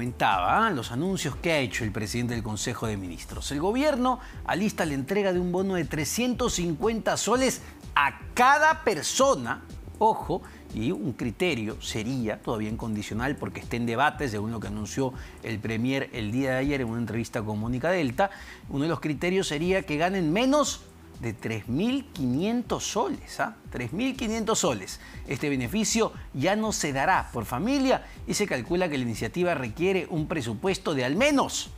comentaba, los anuncios que ha hecho el presidente del Consejo de Ministros. El gobierno alista la entrega de un bono de 350 soles a cada persona, ojo, y un criterio sería, todavía incondicional porque está en debate, según lo que anunció el Premier el día de ayer en una entrevista con Mónica Delta, uno de los criterios sería que ganen menos de 3.500 soles, 3.500 soles. Este beneficio ya no se dará por familia y se calcula que la iniciativa requiere un presupuesto de al menos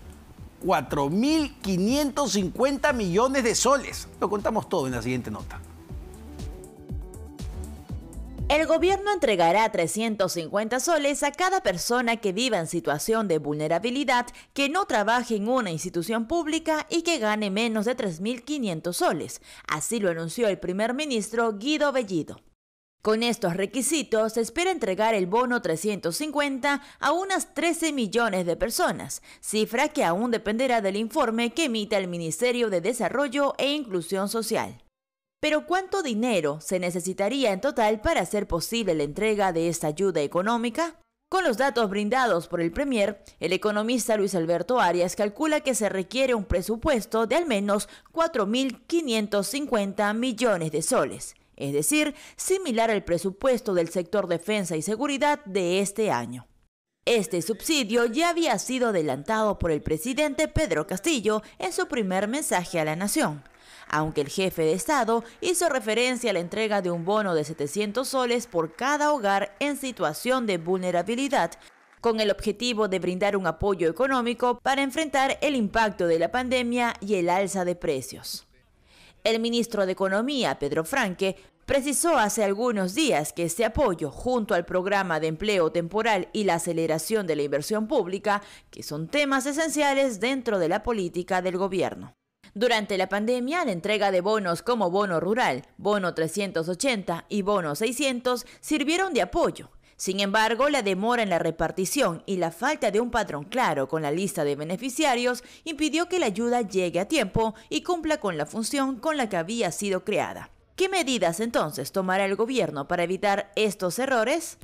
4.550 millones de soles. Lo contamos todo en la siguiente nota. El gobierno entregará 350 soles a cada persona que viva en situación de vulnerabilidad, que no trabaje en una institución pública y que gane menos de 3.500 soles. Así lo anunció el primer ministro Guido Bellido. Con estos requisitos se espera entregar el bono 350 a unas 13 millones de personas, cifra que aún dependerá del informe que emita el Ministerio de Desarrollo e Inclusión Social. Pero ¿cuánto dinero se necesitaría en total para hacer posible la entrega de esta ayuda económica? Con los datos brindados por el Premier, el economista Luis Alberto Arias calcula que se requiere un presupuesto de al menos 4.550 millones de soles, es decir, similar al presupuesto del sector defensa y seguridad de este año. Este subsidio ya había sido adelantado por el presidente Pedro Castillo en su primer mensaje a la nación, aunque el jefe de Estado hizo referencia a la entrega de un bono de 700 soles por cada hogar en situación de vulnerabilidad, con el objetivo de brindar un apoyo económico para enfrentar el impacto de la pandemia y el alza de precios. El ministro de Economía, Pedro Franque, precisó hace algunos días que este apoyo, junto al programa de empleo temporal y la aceleración de la inversión pública, que son temas esenciales dentro de la política del gobierno. Durante la pandemia, la entrega de bonos como bono rural, bono 380 y bono 600 sirvieron de apoyo. Sin embargo, la demora en la repartición y la falta de un patrón claro con la lista de beneficiarios impidió que la ayuda llegue a tiempo y cumpla con la función con la que había sido creada. ¿Qué medidas entonces tomará el gobierno para evitar estos errores?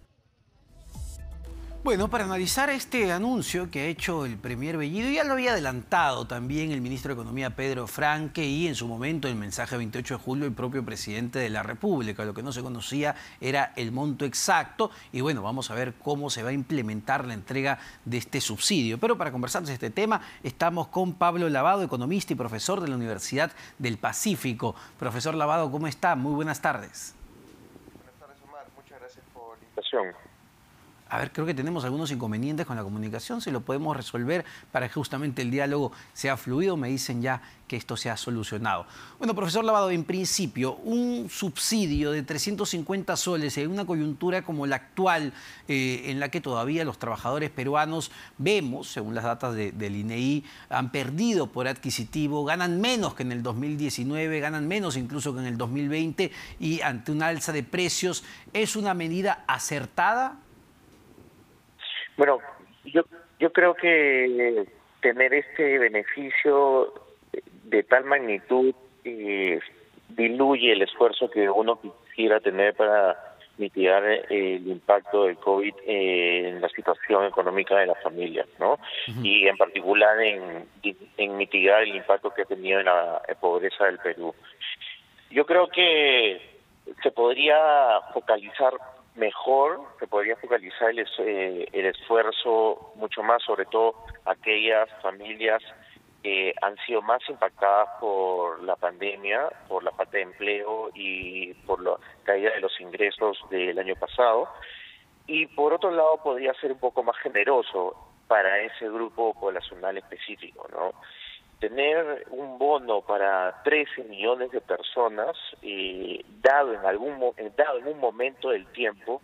Bueno, para analizar este anuncio que ha hecho el Premier Bellido, ya lo había adelantado también el ministro de Economía Pedro Franque y en su momento, en el mensaje 28 de julio, el propio presidente de la República. Lo que no se conocía era el monto exacto y bueno, vamos a ver cómo se va a implementar la entrega de este subsidio. Pero para conversar de este tema estamos con Pablo Lavado, economista y profesor de la Universidad del Pacífico. Profesor Lavado, ¿cómo está? Muy buenas tardes. Buenas tardes, Omar. Muchas gracias por la invitación. A ver, creo que tenemos algunos inconvenientes con la comunicación, si lo podemos resolver para que justamente el diálogo sea fluido. Me dicen ya que esto se ha solucionado. Bueno, profesor Lavado, en principio, un subsidio de 350 soles en una coyuntura como la actual, en la que todavía los trabajadores peruanos vemos, según las datas del INEI, han perdido poder adquisitivo, ganan menos que en el 2019, ganan menos incluso que en el 2020 y ante una alza de precios, ¿es una medida acertada? Bueno, yo creo que tener este beneficio de tal magnitud diluye el esfuerzo que uno quisiera tener para mitigar el impacto del COVID en la situación económica de las familias, ¿no? Y en particular en mitigar el impacto que ha tenido en la pobreza del Perú. Yo creo que se podría focalizar mejor, se podría focalizar el esfuerzo mucho más, sobre todo aquellas familias que han sido más impactadas por la pandemia, por la falta de empleo y por la caída de los ingresos del año pasado. Y por otro lado, podría ser un poco más generoso para ese grupo poblacional específico, ¿no? Tener un bono para 13 millones de personas, dado en un momento del tiempo,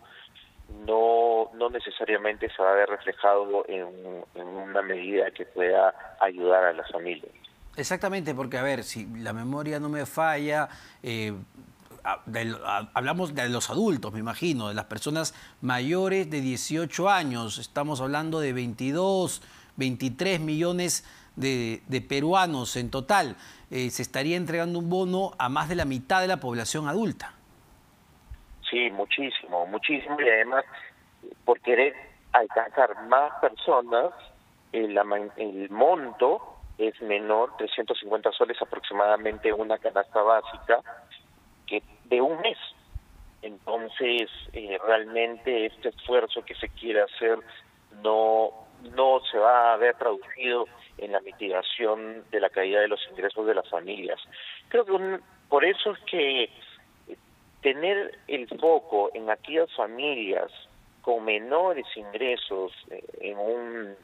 no necesariamente se va a ver reflejado en una medida que pueda ayudar a las familias. Exactamente, porque a ver, si la memoria no me falla, hablamos de los adultos, me imagino, de las personas mayores de 18 años, estamos hablando de 22, 23 millones de peruanos en total. Se estaría entregando un bono a más de la mitad de la población adulta. Sí, muchísimo, muchísimo, y además por querer alcanzar más personas, el monto es menor, 350 soles aproximadamente una canasta básica, que de un mes. Entonces, realmente este esfuerzo que se quiere hacer no se va a ver traducido en la mitigación de la caída de los ingresos de las familias. Creo que por eso es que tener el foco en aquellas familias con menores ingresos, en un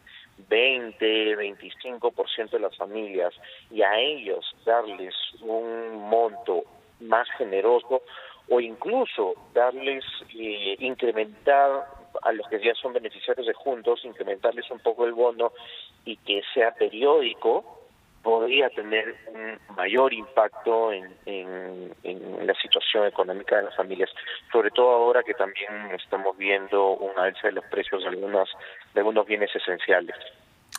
20-25% de las familias, y a ellos darles un monto más generoso, o incluso darles, incrementar a los que ya son beneficiarios de Juntos, incrementarles un poco el bono y que sea periódico, podría tener un mayor impacto en la situación económica de las familias, sobre todo ahora que también estamos viendo un alza de los precios de algunos bienes esenciales.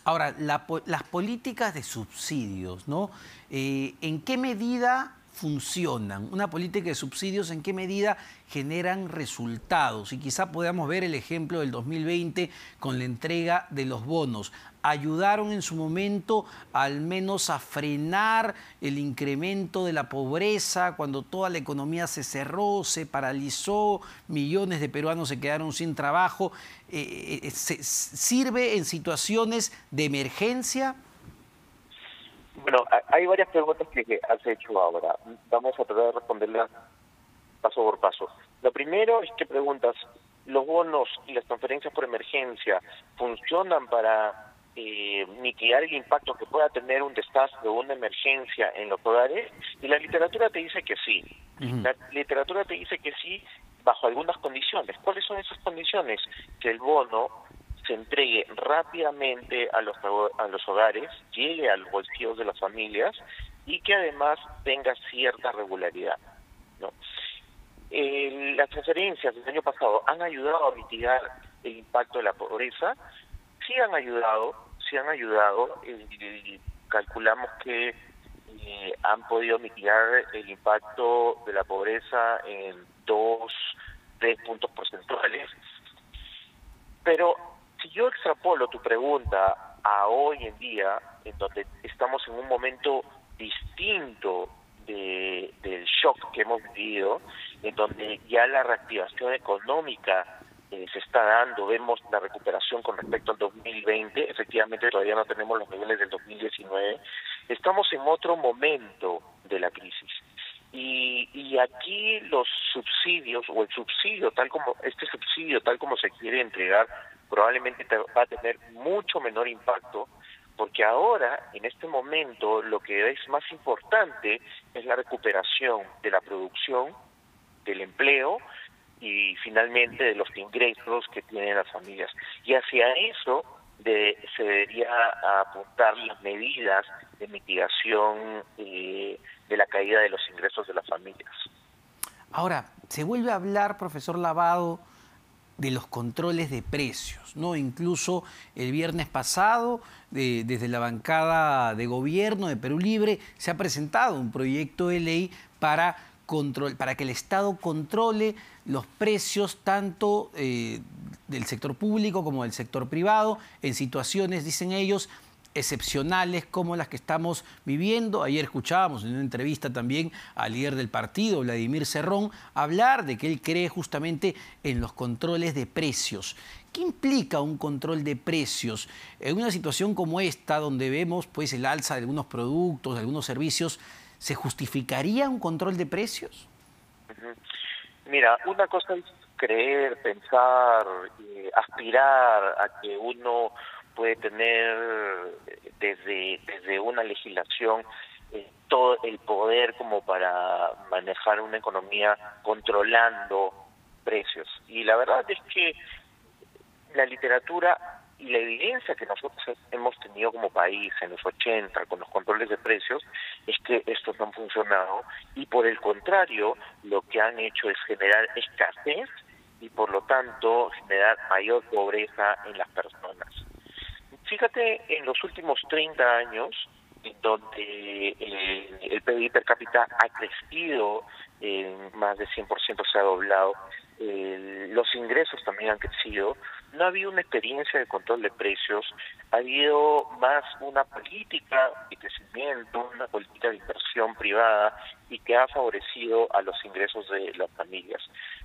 Ahora, las políticas de subsidios, ¿no? ¿En qué medida funcionan? Una política de subsidios, ¿en qué medida generan resultados? Y quizá podamos ver el ejemplo del 2020 con la entrega de los bonos. ¿Ayudaron en su momento al menos a frenar el incremento de la pobreza cuando toda la economía se cerró, se paralizó, millones de peruanos se quedaron sin trabajo? ¿Sirve en situaciones de emergencia? Bueno, hay varias preguntas que has hecho ahora. Vamos a tratar de responderlas paso por paso. Lo primero es que preguntas, ¿los bonos y las transferencias por emergencia funcionan para mitigar el impacto que pueda tener un desastre o una emergencia en los hogares? Y la literatura te dice que sí. La literatura te dice que sí, bajo algunas condiciones. ¿Cuáles son esas condiciones? Que el bono se entregue rápidamente a los hogares, llegue a los bolsillos de las familias y que además tenga cierta regularidad, ¿no? Las transferencias del año pasado han ayudado a mitigar el impacto de la pobreza. Sí han ayudado. Calculamos que han podido mitigar el impacto de la pobreza en 3 puntos porcentuales. Pero si yo extrapolo tu pregunta a hoy en día, en donde estamos en un momento distinto del shock que hemos vivido, en donde ya la reactivación económica se está dando, vemos la recuperación con respecto al 2020, efectivamente todavía no tenemos los niveles del 2019, estamos en otro momento de la crisis. Y aquí los subsidios, o el subsidio tal como se quiere entregar, probablemente va a tener mucho menor impacto, porque ahora, en este momento, lo que es más importante es la recuperación de la producción, del empleo y finalmente de los ingresos que tienen las familias. Y hacia eso se debería apuntar las medidas de mitigación de la caída de los ingresos de las familias. Ahora, se vuelve a hablar, profesor Lavado, de los controles de precios, ¿no? Incluso el viernes pasado, desde la bancada de gobierno de Perú Libre, se ha presentado un proyecto de ley para que el Estado controle los precios tanto del sector público como del sector privado en situaciones, dicen ellos, excepcionales como las que estamos viviendo. Ayer escuchábamos en una entrevista también al líder del partido, Vladimir Cerrón, hablar de que él cree justamente en los controles de precios. ¿Qué implica un control de precios en una situación como esta, donde vemos pues el alza de algunos productos, de algunos servicios? ¿Se justificaría un control de precios? Mira, una cosa es creer, pensar, aspirar a que uno puede tener desde una legislación todo el poder como para manejar una economía controlando precios. Y la verdad es que la literatura y la evidencia que nosotros hemos tenido como país en los 80 con los controles de precios es que estos no han funcionado, y por el contrario lo que han hecho es generar escasez y por lo tanto generar mayor pobreza en las personas. Fíjate, en los últimos 30 años, en donde el PIB per cápita ha crecido en más de 100%, se ha doblado, los ingresos también han crecido, no ha habido una experiencia de control de precios, ha habido más una política de crecimiento, una política de inversión privada y que ha favorecido a los ingresos de las familias.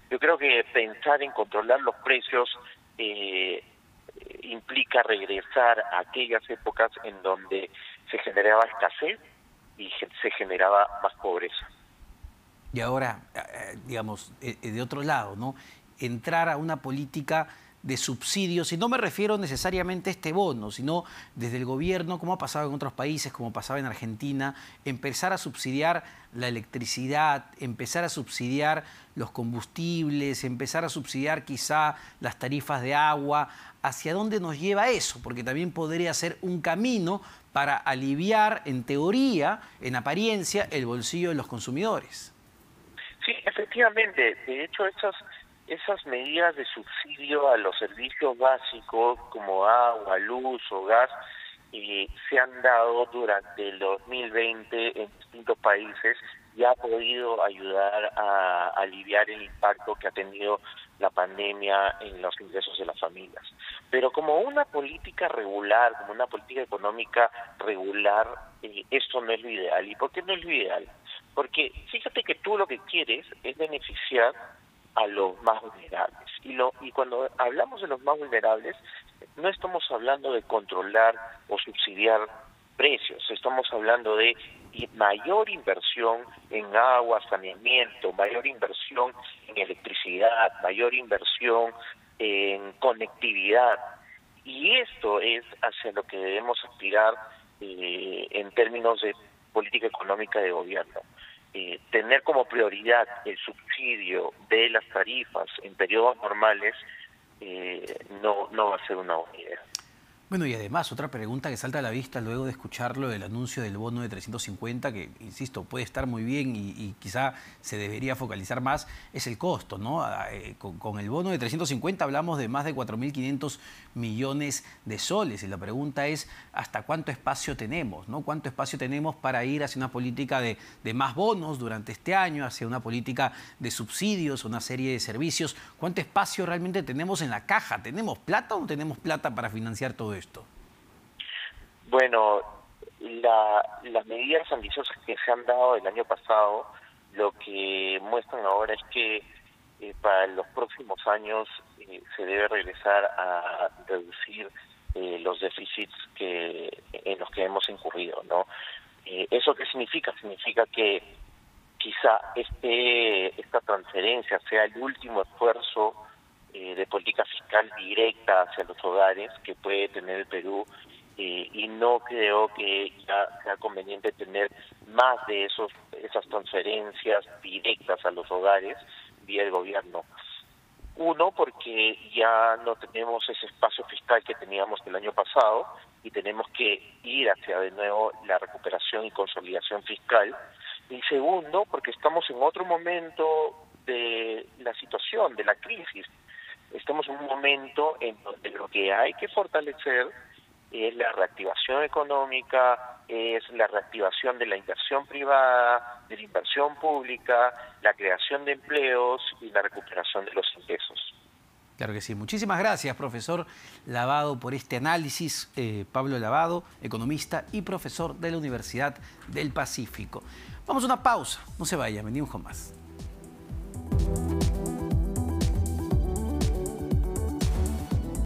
Yo creo que pensar en controlar los precios implica regresar a aquellas épocas en donde se generaba escasez y se generaba más pobreza. Y ahora, digamos, de otro lado, ¿no? Entrar a una política de subsidios, y no me refiero necesariamente a este bono, sino desde el gobierno, como ha pasado en otros países, como pasaba en Argentina, empezar a subsidiar la electricidad, empezar a subsidiar los combustibles, empezar a subsidiar quizá las tarifas de agua. ¿Hacia dónde nos lleva eso? Porque también podría ser un camino para aliviar, en teoría, en apariencia, el bolsillo de los consumidores. Sí, efectivamente. De hecho, esas medidas de subsidio a los servicios básicos como agua, luz o gas se han dado durante el 2020 en distintos países y ha podido ayudar a aliviar el impacto que ha tenido la pandemia en los ingresos de las familias. Pero como una política regular, como una política económica regular, esto no es lo ideal. ¿Y por qué no es lo ideal? Porque fíjate que tú lo que quieres es beneficiar a los más vulnerables. Y cuando hablamos de los más vulnerables, no estamos hablando de controlar o subsidiar precios, estamos hablando de mayor inversión en agua, saneamiento, mayor inversión en electricidad, mayor inversión en conectividad. Y esto es hacia lo que debemos aspirar en términos de política económica de gobierno. Tener como prioridad el subsidio de las tarifas en periodos normales no va a ser una buena idea. Bueno, y además, otra pregunta que salta a la vista luego de escucharlo del anuncio del bono de 350, que, insisto, puede estar muy bien y quizá se debería focalizar más, es el costo, ¿no? Con el bono de 350 hablamos de más de 4.500 millones de soles y la pregunta es ¿hasta cuánto espacio tenemos, ¿no? ¿Cuánto espacio tenemos para ir hacia una política de más bonos durante este año, hacia una política de subsidios, una serie de servicios? ¿Cuánto espacio realmente tenemos en la caja? ¿Tenemos plata o no tenemos plata para financiar todo esto? Bueno, las medidas ambiciosas que se han dado el año pasado, lo que muestran ahora es que para los próximos años se debe regresar a reducir los déficits en los que hemos incurrido, ¿no? ¿Eso qué significa? Significa que quizá esta transferencia sea el último esfuerzo de política fiscal directa hacia los hogares que puede tener el Perú, y no creo que ya sea conveniente tener más de esas transferencias directas a los hogares vía el gobierno. Uno, porque ya no tenemos ese espacio fiscal que teníamos el año pasado y tenemos que ir hacia de nuevo la recuperación y consolidación fiscal. Y segundo, porque estamos en otro momento de la situación, de la crisis. Estamos en un momento en donde lo que hay que fortalecer es la reactivación económica, es la reactivación de la inversión privada, de la inversión pública, la creación de empleos y la recuperación de los ingresos. Claro que sí. Muchísimas gracias, profesor Lavado, por este análisis. Pablo Lavado, economista y profesor de la Universidad del Pacífico. Vamos a una pausa. No se vayan, venimos con más.